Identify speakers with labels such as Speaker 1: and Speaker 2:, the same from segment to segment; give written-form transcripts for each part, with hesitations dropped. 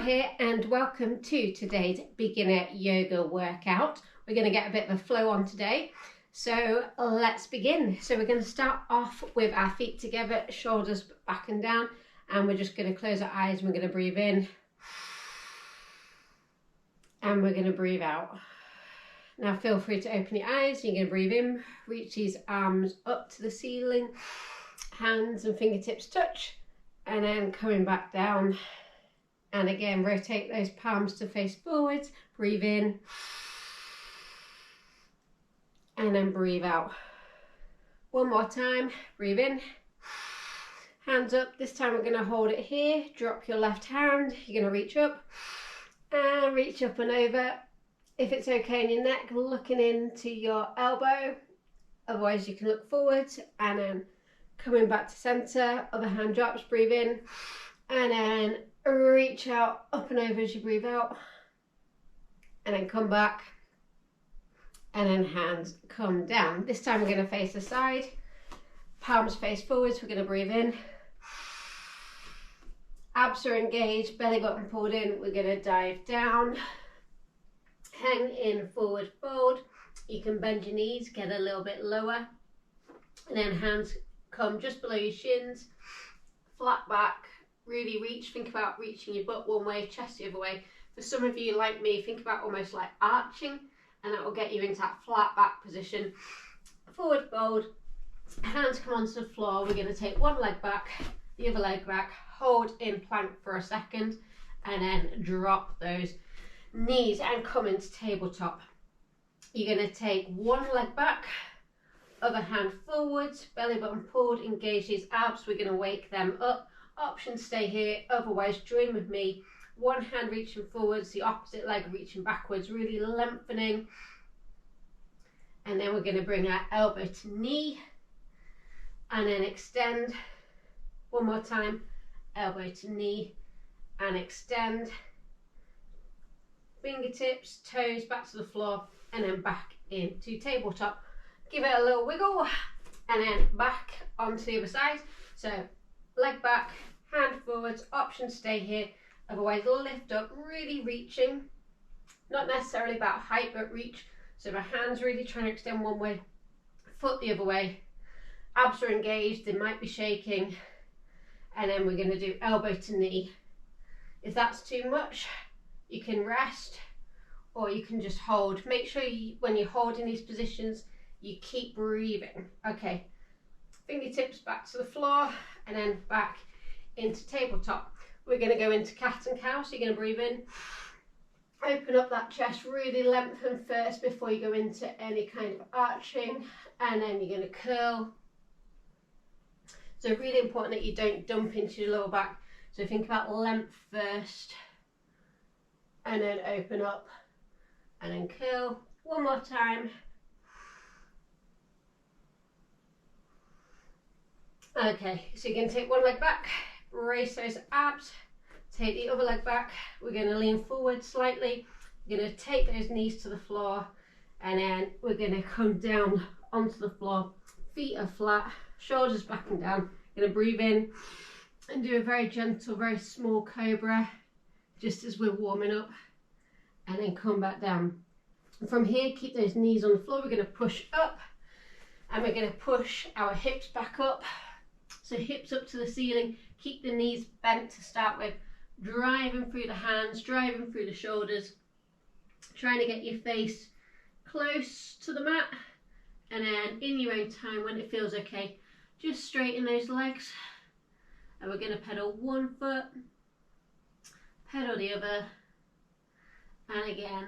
Speaker 1: here and welcome to today's beginner yoga workout. We're going to get a bit of a flow on today, so let's begin. So we're going to start off with our feet together, shoulders back and down, and we're just going to close our eyes and we're going to breathe in and we're going to breathe out. Now feel free to open your eyes. You're going to breathe in, reach these arms up to the ceiling, hands and fingertips touch, and then coming back down. And again, rotate those palms to face forwards, breathe in, and then breathe out. One more time, breathe in, hands up. This time we're going to hold it here, drop your left hand, you're going to reach up and over. If it's okay in your neck, looking into your elbow, otherwise you can look forwards, and then coming back to center, other hand drops, breathe in, and then reach out, up and over as you breathe out, and then come back, and then hands come down. This time we're going to face the side, palms face forwards, we're going to breathe in, abs are engaged, belly button pulled in, we're going to dive down, hang in, forward fold. You can bend your knees, get a little bit lower, and then hands come just below your shins, flat back. Really reach, think about reaching your butt one way, chest the other way. For some of you like me, think about almost like arching, and that will get you into that flat back position. Forward fold, hands come onto the floor. We're going to take one leg back, the other leg back, hold in plank for a second, and then drop those knees and come into tabletop. You're going to take one leg back, other hand forwards, belly button pulled, engage these abs. We're going to wake them up. Option stay here, otherwise join with me. One hand reaching forwards, the opposite leg reaching backwards, really lengthening. And then we're going to bring our elbow to knee and then extend. One more time, elbow to knee and extend. Fingertips, toes back to the floor, and then back into tabletop. Give it a little wiggle and then back onto the other side. So leg back, hand forwards, option stay here, otherwise lift up, really reaching, not necessarily about height but reach. So my hands really trying to extend one way, foot the other way, abs are engaged, they might be shaking, and then we're going to do elbow to knee. If that's too much, you can rest or you can just hold. Make sure when you're holding these positions you keep breathing. Okay, fingertips back to the floor and then back into tabletop. We're going to go into cat and cow. So you're going to breathe in, open up that chest, really lengthen first before you go into any kind of arching, and then you're going to curl. So really important that you don't dump into your lower back. So think about length first and then open up and then curl. One more time. Okay, so you're going to take one leg back, raise those abs, take the other leg back, we're going to lean forward slightly, we're going to take those knees to the floor, and then we're going to come down onto the floor, feet are flat, shoulders back and down. Going to breathe in and do a very gentle, very small cobra, just as we're warming up, and then come back down. And from here, keep those knees on the floor, we're going to push up, and we're going to push our hips back up. So hips up to the ceiling, keep the knees bent to start with, driving through the hands, driving through the shoulders, trying to get your face close to the mat, and then in your own time, when it feels okay, just straighten those legs. And we're going to pedal one foot, pedal the other, and again,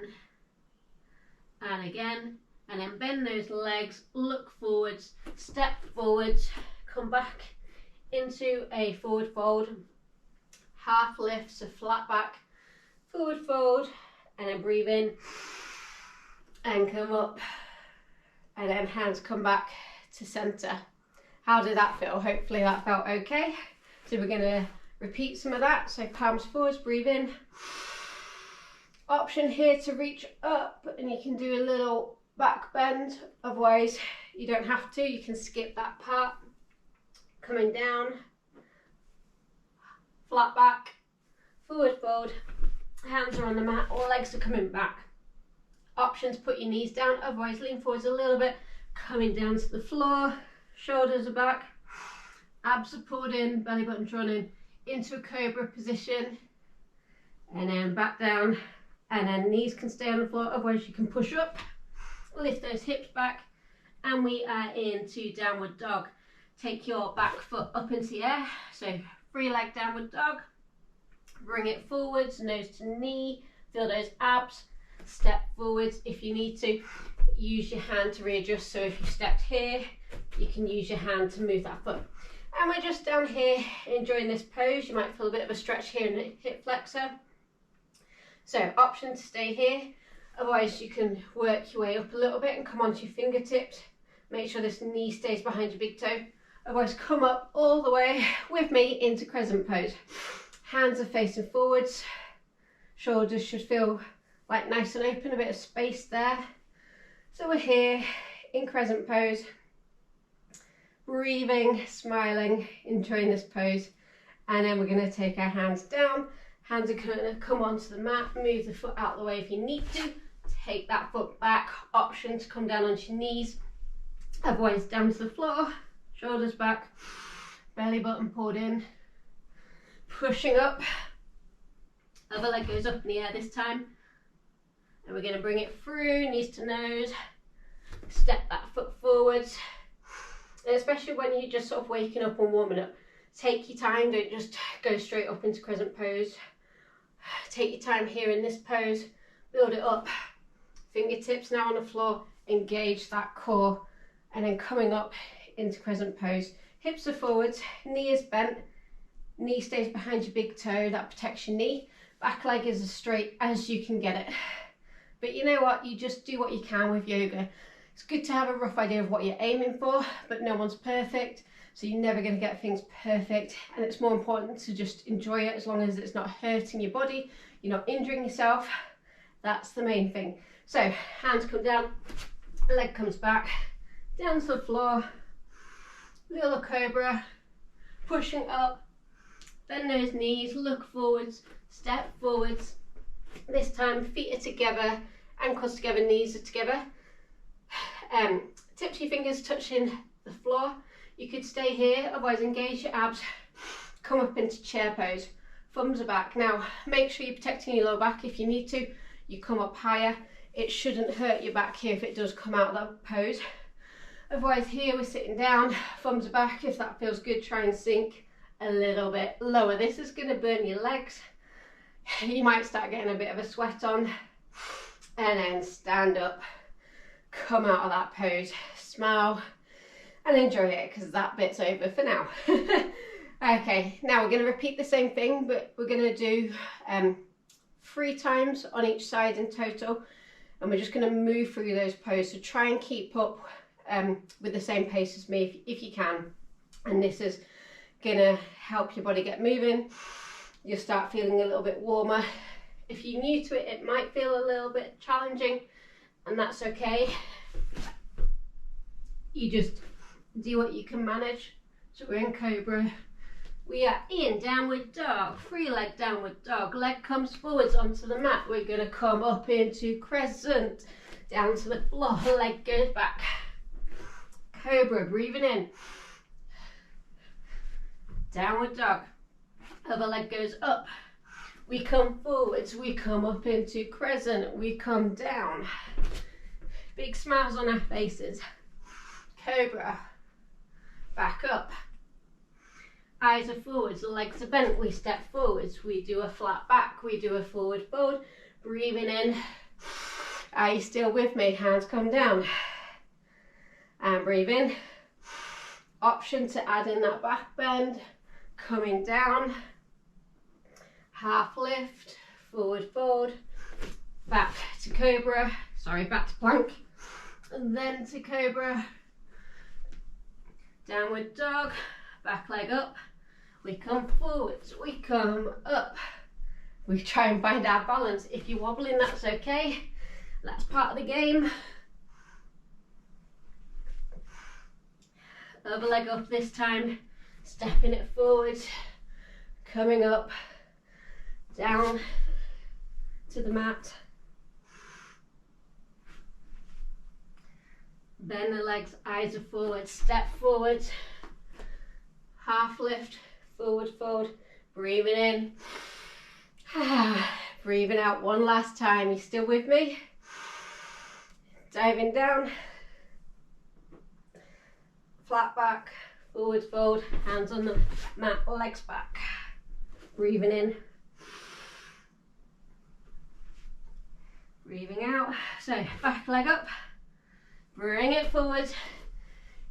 Speaker 1: and then bend those legs, look forwards, step forwards, come back into a forward fold, half lift, so flat back, forward fold, and then breathe in and come up, and then hands come back to center. How did that feel? Hopefully that felt okay. So we're going to repeat some of that. So palms forwards, breathe in. Option here to reach up, and you can do a little back bend, otherwise you don't have to, you can skip that part. Coming down, flat back, forward fold, Hands are on the mat, legs are coming back. Options, put your knees down, otherwise lean forwards a little bit, coming down to the floor, shoulders are back, abs are pulled in, belly button drawn in, into a cobra position, and then back down, and then knees can stay on the floor, otherwise you can push up, lift those hips back, and we are into downward dog. Take your back foot up into the air, so free leg downward dog, bring it forwards, nose to knee, feel those abs, step forwards if you need to, use your hand to readjust, so if you stepped here, you can use your hand to move that foot. And we're just down here enjoying this pose. You might feel a bit of a stretch here in the hip flexor. So option to stay here, otherwise you can work your way up a little bit and come onto your fingertips. Make sure this knee stays behind your big toe, otherwise come up all the way with me into crescent pose. Hands are facing forwards, shoulders should feel like nice and open, a bit of space there. So we're here in crescent pose, breathing, smiling, enjoying this pose. And then we're going to take our hands down. Hands are going to come onto the mat, move the foot out the way if you need to. Take that foot back, option to come down onto your knees, otherwise down to the floor, shoulders back, belly button pulled in, pushing up. Other leg goes up in the air this time. And we're going to bring it through, knees to nose, step that foot forwards. And especially when you're just sort of waking up and warming up, take your time, don't just go straight up into crescent pose. Take your time here in this pose, build it up. Fingertips now on the floor, engage that core, and then coming up into crescent pose. Hips are forwards, knee is bent, knee stays behind your big toe, that protects your knee. Back leg is as straight as you can get it. But you know what, you just do what you can with yoga. It's good to have a rough idea of what you're aiming for, but no one's perfect, so you're never going to get things perfect. And it's more important to just enjoy it as long as it's not hurting your body, you're not injuring yourself. That's the main thing. So hands come down, leg comes back, down to the floor, little cobra, pushing up, bend those knees, look forwards, step forwards. This time feet are together, ankles together, knees are together. Tips of your fingers touching the floor. You could stay here, otherwise engage your abs, come up into chair pose. Thumbs are back. Now make sure you're protecting your lower back. If you need to, you come up higher. It shouldn't hurt your back here if it does come out of that pose. Otherwise here we're sitting down, thumbs are back. If that feels good, try and sink a little bit lower. This is going to burn your legs. You might start getting a bit of a sweat on, and then stand up, come out of that pose, smile and enjoy it, because that bit's over for now. Okay, now we're going to repeat the same thing, but we're going to do 3 times on each side in total, and we're just going to move through those poses. So try and keep up with the same pace as me if you can, and this is going to help your body get moving. You'll start feeling a little bit warmer. If you're new to it, it might feel a little bit challenging, and that's okay. You just do what you can manage. So we're in cobra. We are in downward dog, free leg downward dog. Leg comes forwards onto the mat. We're going to come up into crescent, down to the floor, leg goes back. Cobra, breathing in. Downward dog. Other leg goes up. We come forwards, we come up into crescent, we come down. Big smiles on our faces. Cobra. Back up. Eyes are forwards, legs are bent, we step forwards, we do a flat back, we do a forward fold. Breathing in. Are you still with me? Hands come down. And breathe in. Option to add in that back bend. Coming down. Half lift, forward fold, back to cobra, back to plank, and then to cobra, downward dog, back leg up, we come forwards, we come up, we try and find our balance. If you're wobbling, that's okay, that's part of the game. Other leg up this time, stepping it forward, coming up, down, to the mat. Bend the legs, eyes are forward, step forward. Half lift, forward fold, breathing in. Breathing out one last time. You still with me? Diving down. Flat back, forward fold, hands on the mat, legs back. Breathing in. Breathing out. So back leg up. Bring it forward.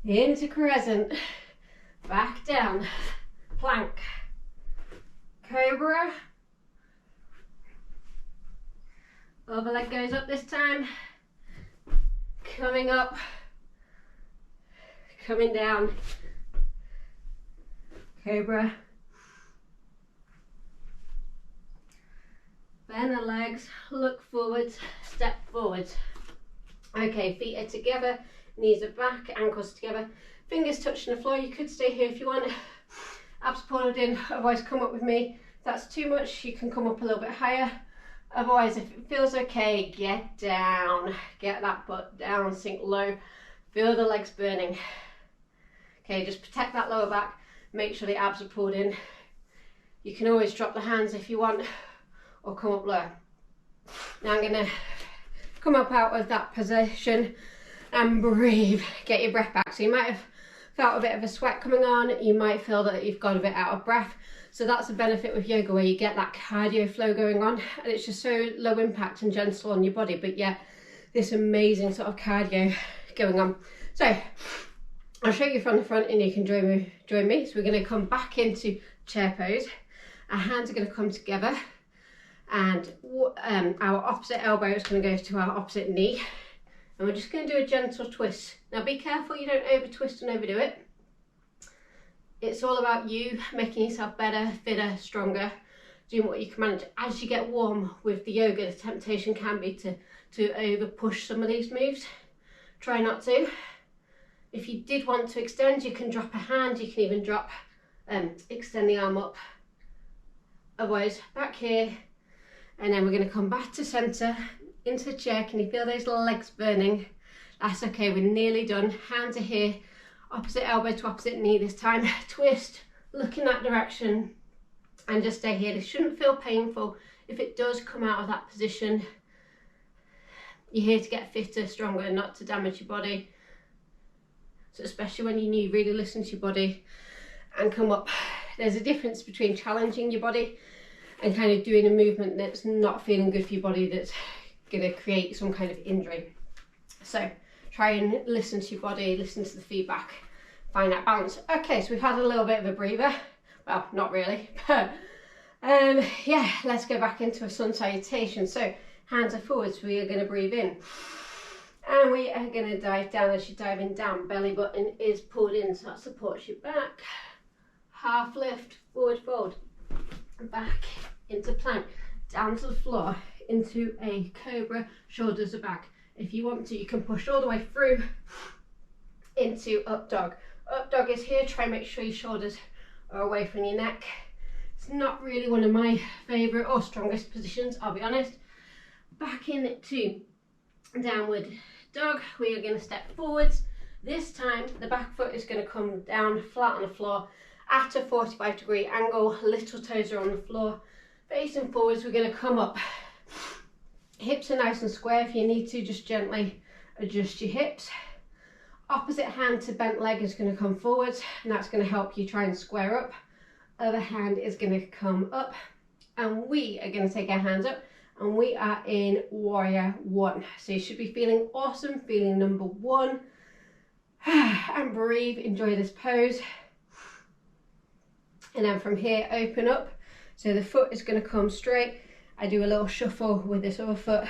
Speaker 1: Into crescent. Back down. Plank. Cobra. Other leg goes up this time. Coming up. Coming down. Cobra. Bend the legs, look forward, step forward. Okay, feet are together, knees are back, ankles together, fingers touching the floor. You could stay here if you want. Abs pulled in, otherwise come up with me. If that's too much, you can come up a little bit higher. Otherwise, if it feels okay, get down. Get that butt down, sink low. Feel the legs burning. Okay, just protect that lower back. Make sure the abs are pulled in. You can always drop the hands if you want, or come up low. Now I'm gonna come up out of that position and breathe. Get your breath back. So you might have felt a bit of a sweat coming on. You might feel that you've got a bit out of breath. So that's a benefit with yoga, where you get that cardio flow going on, and it's just so low impact and gentle on your body, but yet this amazing sort of cardio going on. So I'll show you from the front and you can join me. So we're going to come back into chair pose. Our hands are going to come together, and our opposite elbow is going to go to our opposite knee, and we're just going to do a gentle twist. Now be careful you don't over twist and overdo it. It's all about you making yourself better, fitter, stronger, doing what you can manage. As you get warm with the yoga, the temptation can be to over push some of these moves. Try not to. If you did want to extend, you can drop a hand, you can even drop, extend the arm up. Otherwise, back here, and then we're going to come back to centre, into the chair. Can you feel those legs burning? That's okay, we're nearly done. Hands are here, opposite elbow to opposite knee this time. Twist, look in that direction, and just stay here. This shouldn't feel painful. If it does, come out of that position. You're here to get fitter, stronger, not to damage your body. So especially when you really listen to your body and come up. There's a difference between challenging your body and kind of doing a movement that's not feeling good for your body, that's going to create some kind of injury. So try and listen to your body, listen to the feedback, find that balance. Okay, so we've had a little bit of a breather. Well, not really, but yeah, let's go back into a sun salutation. So hands are forward, so we are going to breathe in. And we are going to dive down. As you're diving down, belly button is pulled in, so that supports your back. Half lift, forward fold, back into plank, down to the floor, into a cobra, shoulders are back. If you want to, you can push all the way through into up dog. Up dog is here. Try and make sure your shoulders are away from your neck. It's not really one of my favourite or strongest positions, I'll be honest. Back into downward dog. We are going to step forwards. This time the back foot is going to come down flat on the floor at a 45-degree angle. Little toes are on the floor. Facing forwards, we're going to come up. Hips are nice and square. If you need to, just gently adjust your hips. Opposite hand to bent leg is going to come forwards, and that's going to help you try and square up. Other hand is going to come up, and we are going to take our hands up, and we are in warrior one. So you should be feeling awesome, feeling number one. And breathe, enjoy this pose. And then from here, open up. So the foot is going to come straight. I do a little shuffle with this other foot.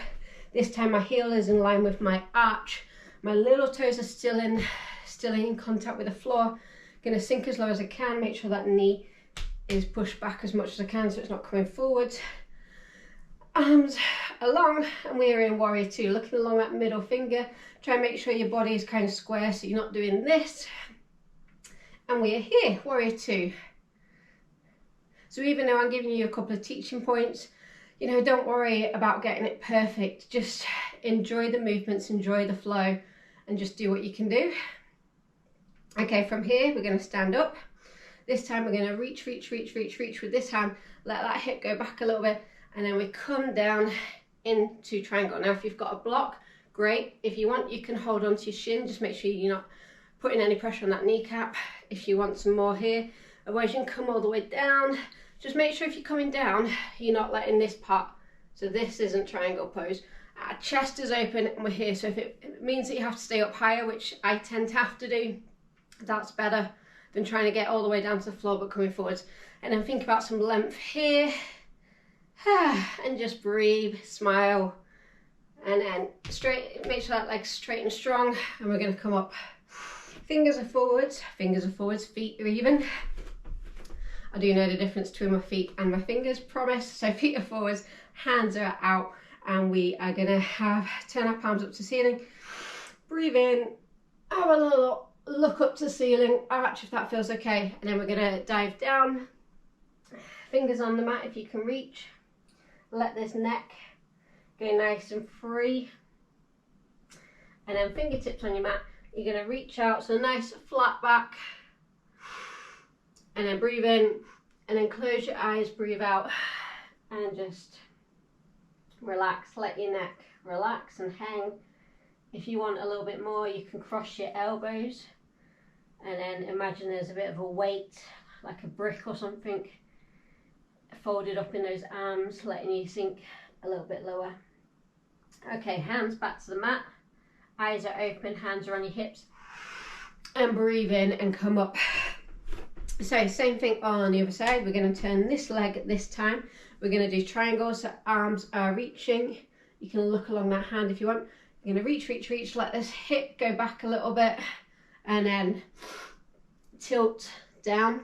Speaker 1: This time my heel is in line with my arch. My little toes are still in contact with the floor. Going to sink as low as I can. Make sure that knee is pushed back as much as I can so it's not coming forwards. Arms along, and we are in warrior two. Looking along that middle finger. Try and make sure your body is kind of square so you're not doing this. And we are here, warrior two. So even though I'm giving you a couple of teaching points, You know, don't worry about getting it perfect. Just enjoy the movements, enjoy the flow, and just do what you can do. Okay, from here, we're going to stand up. This time we're going to reach with this hand, let that hip go back a little bit, and then we come down into triangle. Now, if you've got a block, great. If you want, you can hold on to your shin. Just make sure you're not putting any pressure on that kneecap. If you want some more here, otherwise you can come all the way down. Just make sure if you're coming down, you're not letting this part, so this isn't triangle pose. Our chest is open and we're here, so if it means that you have to stay up higher, which I tend to have to do, that's better than trying to get all the way down to the floor but coming forwards. And then think about some length here, and just breathe, smile, and then straight, make sure that leg's straight and strong, and we're going to come up. Fingers are forwards, feet are even. I do know the difference between my feet and my fingers, promise. So feet are forwards, hands are out, and we are going to turn our palms up to the ceiling. Breathe in, have a little look up to the ceiling, arch if that feels okay, and then we're going to dive down. Fingers on the mat if you can reach. Let this neck go nice and free. And then fingertips on your mat. You're going to reach out, so nice flat back. And then breathe in, and then close your eyes, breathe out, and just relax. Let your neck relax and hang. If you want a little bit more, you can cross your elbows, and then imagine there's a bit of a weight, like a brick or something, folded up in those arms, letting you sink a little bit lower. Okay, hands back to the mat, eyes are open, hands are on your hips, and breathe in and come up. So same thing on the other side. We're going to turn this leg this time. We're going to do triangles, so arms are reaching. You can look along that hand if you want. You're going to reach, let this hip go back a little bit, and then tilt down.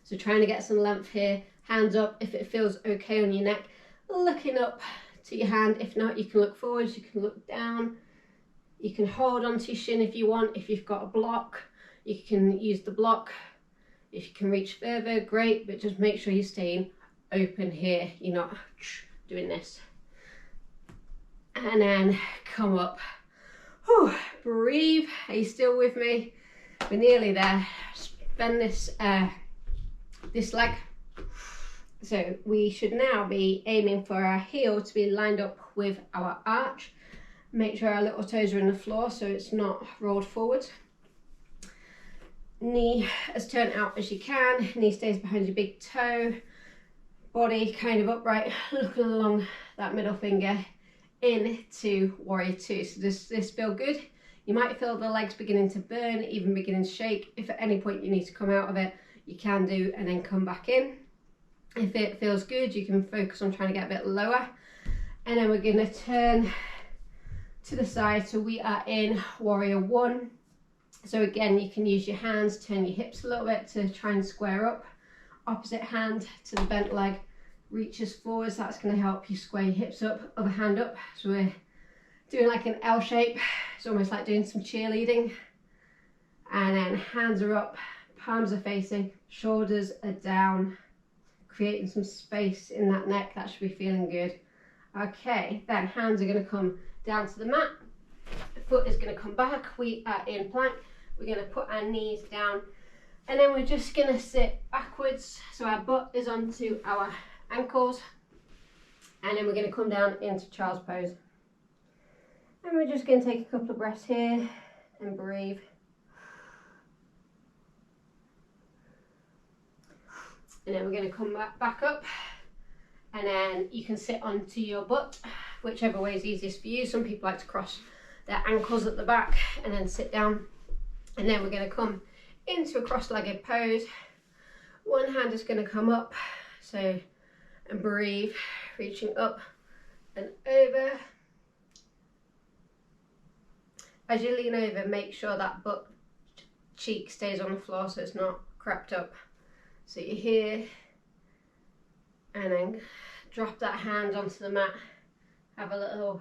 Speaker 1: So trying to get some length here. Hands up if it feels okay on your neck. Looking up to your hand. If not, you can look forwards, you can look down. You can hold onto your shin if you want. If you've got a block, you can use the block. If you can reach further, great, but just make sure you're staying open here. You're not doing this. And then come up. Whew, breathe. Are you still with me? We're nearly there. Bend this leg. So we should now be aiming for our heel to be lined up with our arch. Make sure our little toes are in the floor so it's not rolled forward. Knee as turned out as you can, knee stays behind your big toe, body kind of upright, looking along that middle finger into warrior two. So does this feel good? You might feel the legs beginning to burn, even beginning to shake. If at any point you need to come out of it, you can do, and then come back in. If it feels good, you can focus on trying to get a bit lower. And then we're going to turn to the side, so we are in warrior one. So again, you can use your hands, turn your hips a little bit to try and square up. Opposite hand to the bent leg, reaches forwards. That's going to help you square your hips up. Other hand up. So we're doing like an L shape. It's almost like doing some cheerleading. And then hands are up, palms are facing, shoulders are down, creating some space in that neck. That should be feeling good. Okay, then hands are going to come down to the mat. Foot is going to come back. We are in plank. We're going to put our knees down, and then we're just going to sit backwards, so our butt is onto our ankles, and then we're going to come down into child's pose. And we're just going to take a couple of breaths here and breathe. And then we're going to come back up, and then you can sit onto your butt, whichever way is easiest for you. Some people like to cross their ankles at the back and then sit down. And then we're going to come into a cross-legged pose. One hand is going to come up, so, and breathe, reaching up and over. As you lean over, make sure that butt cheek stays on the floor so it's not crapped up. So you're here, and then drop that hand onto the mat. Have a little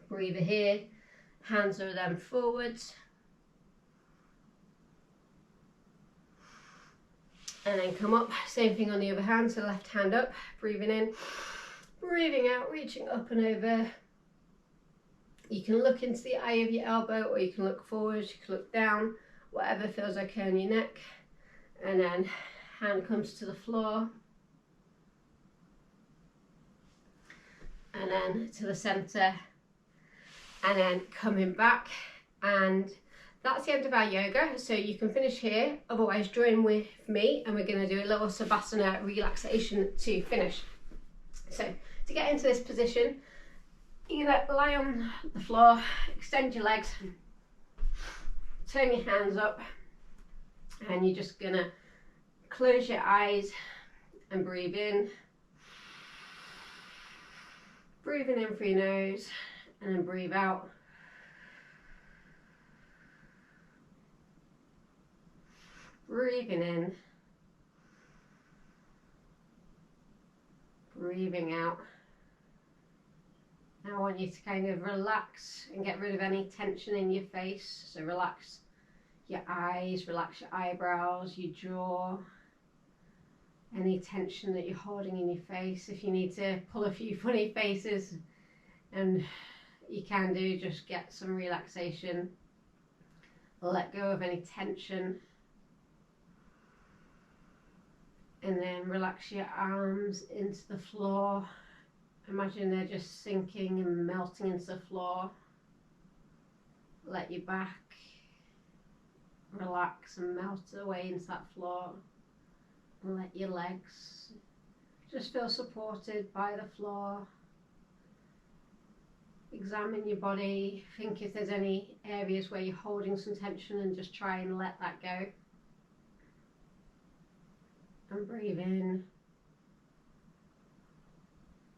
Speaker 1: breather here. Hands are then forwards. and then come up. Same thing on the other hand, so left hand up, breathing in, breathing out, reaching up and over. You can look into the eye of your elbow, or you can look forwards, you can look down, whatever feels okay on your neck. And then hand comes to the floor, and then to the center, and then coming back. And that's the end of our yoga. So you can finish here, otherwise join with me and we're going to do a little Savasana relaxation to finish. So to get into this position, you're going to lie on the floor, extend your legs, turn your hands up, and you're just going to close your eyes and breathe in. Breathing in through your nose and then breathe out. Breathing in, breathing out. Now I want you to kind of relax and get rid of any tension in your face. So relax your eyes, relax your eyebrows, your jaw, any tension that you're holding in your face. If you need to pull a few funny faces, and you can do, just get some relaxation. Let go of any tension. And then relax your arms into the floor. Imagine they're just sinking and melting into the floor. Let your back relax and melt away into that floor. And let your legs just feel supported by the floor. Examine your body. Think if there's any areas where you're holding some tension, and just try and let that go. And breathe in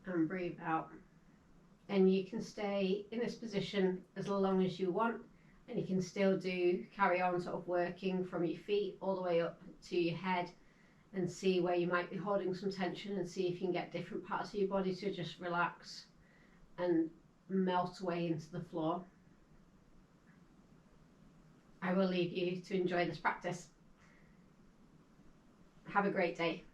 Speaker 1: and breathe out. And you can stay in this position as long as you want, and you can still carry on sort of working from your feet all the way up to your head, and see where you might be holding some tension, and see if you can get different parts of your body to just relax and melt away into the floor. I will leave you to enjoy this practice. Have a great day.